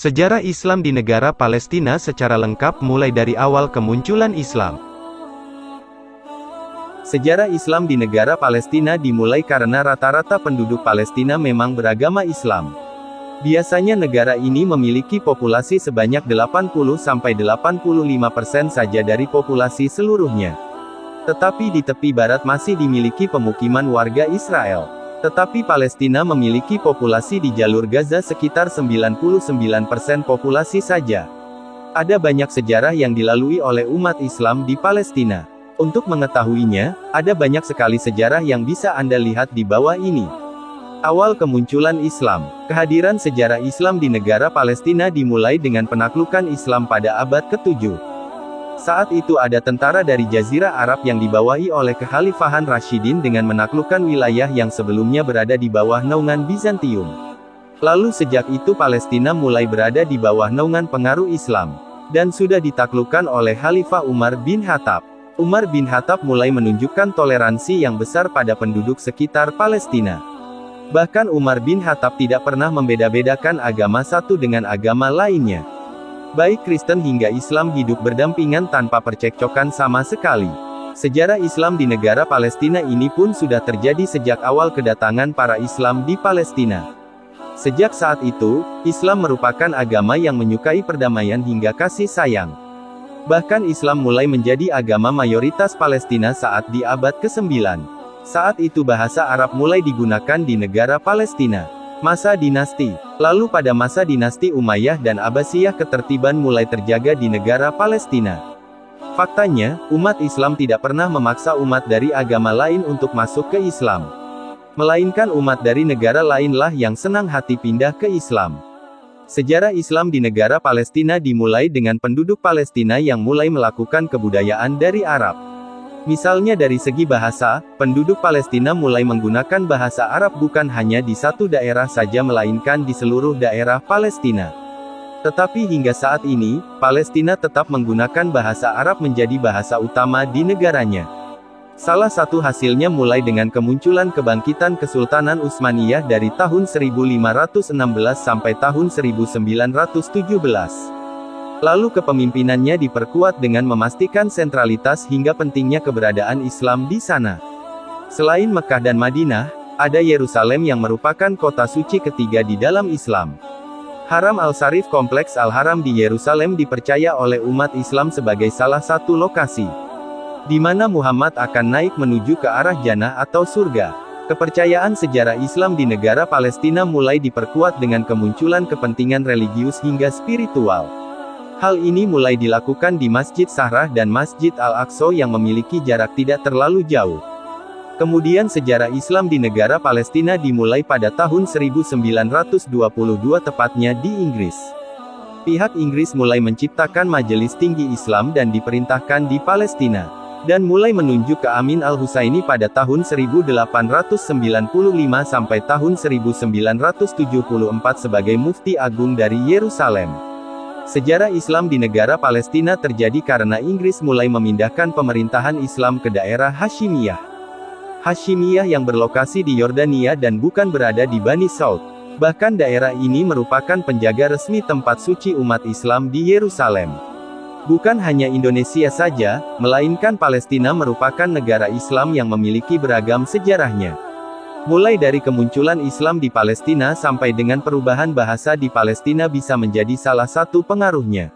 Sejarah Islam di negara Palestina secara lengkap mulai dari awal kemunculan Islam. Sejarah Islam di negara Palestina dimulai karena rata-rata penduduk Palestina memang beragama Islam. Biasanya negara ini memiliki populasi sebanyak 80–85% saja dari populasi seluruhnya. Tetapi di tepi barat masih dimiliki pemukiman warga Israel. Tetapi Palestina memiliki populasi di jalur Gaza sekitar 99% populasi saja. Ada banyak sejarah yang dilalui oleh umat Islam di Palestina. Untuk mengetahuinya, ada banyak sekali sejarah yang bisa Anda lihat di bawah ini. Awal kemunculan Islam. Kehadiran sejarah Islam di negara Palestina dimulai dengan penaklukan Islam pada abad ke-7. Saat itu ada tentara dari Jazirah Arab yang dibawahi oleh Kekhalifahan Rashidin dengan menaklukkan wilayah yang sebelumnya berada di bawah naungan Bizantium. Lalu sejak itu Palestina mulai berada di bawah naungan pengaruh Islam, dan sudah ditaklukkan oleh Khalifah Umar bin Khattab. Umar bin Khattab mulai menunjukkan toleransi yang besar pada penduduk sekitar Palestina. Bahkan Umar bin Khattab tidak pernah membeda-bedakan agama satu dengan agama lainnya. Baik Kristen hingga Islam hidup berdampingan tanpa percekcokan sama sekali. Sejarah Islam di negara Palestina ini pun sudah terjadi sejak awal kedatangan para Islam di Palestina. Sejak saat itu, Islam merupakan agama yang menyukai perdamaian hingga kasih sayang. Bahkan Islam mulai menjadi agama mayoritas Palestina saat di abad ke-9. Saat itu bahasa Arab mulai digunakan di negara Palestina. Masa dinasti. Lalu pada masa dinasti Umayyah dan Abbasiyah ketertiban mulai terjaga di negara Palestina. Faktanya, umat Islam tidak pernah memaksa umat dari agama lain untuk masuk ke Islam. Melainkan umat dari negara lainlah yang senang hati pindah ke Islam. Sejarah Islam di negara Palestina dimulai dengan penduduk Palestina yang mulai melakukan kebudayaan dari Arab. Misalnya dari segi bahasa, penduduk Palestina mulai menggunakan bahasa Arab bukan hanya di satu daerah saja melainkan di seluruh daerah Palestina. Tetapi hingga saat ini, Palestina tetap menggunakan bahasa Arab menjadi bahasa utama di negaranya. Salah satu hasilnya mulai dengan kemunculan kebangkitan Kesultanan Utsmaniyah dari tahun 1516 sampai tahun 1917. Lalu kepemimpinannya diperkuat dengan memastikan sentralitas hingga pentingnya keberadaan Islam di sana. Selain Mekkah dan Madinah, ada Yerusalem yang merupakan kota suci ketiga di dalam Islam. Haram Al-Sharif Kompleks Al-Haram di Yerusalem dipercaya oleh umat Islam sebagai salah satu lokasi di mana Muhammad akan naik menuju ke arah jannah atau surga. Kepercayaan sejarah Islam di negara Palestina mulai diperkuat dengan kemunculan kepentingan religius hingga spiritual. Hal ini mulai dilakukan di Masjid Zahrah dan Masjid Al-Aqsa yang memiliki jarak tidak terlalu jauh. Kemudian sejarah Islam di negara Palestina dimulai pada tahun 1922 tepatnya di Inggris. Pihak Inggris mulai menciptakan Majelis Tinggi Islam dan diperintahkan di Palestina, dan mulai menunjuk ke Amin Al-Husaini pada tahun 1895 sampai tahun 1974 sebagai Mufti Agung dari Yerusalem. Sejarah Islam di negara Palestina terjadi karena Inggris mulai memindahkan pemerintahan Islam ke daerah Hashimiyah. Hashimiyah yang berlokasi di Yordania dan bukan berada di Bani Saud. Bahkan daerah ini merupakan penjaga resmi tempat suci umat Islam di Yerusalem. Bukan hanya Indonesia saja, melainkan Palestina merupakan negara Islam yang memiliki beragam sejarahnya. Mulai dari kemunculan Islam di Palestina sampai dengan perubahan bahasa di Palestina bisa menjadi salah satu pengaruhnya.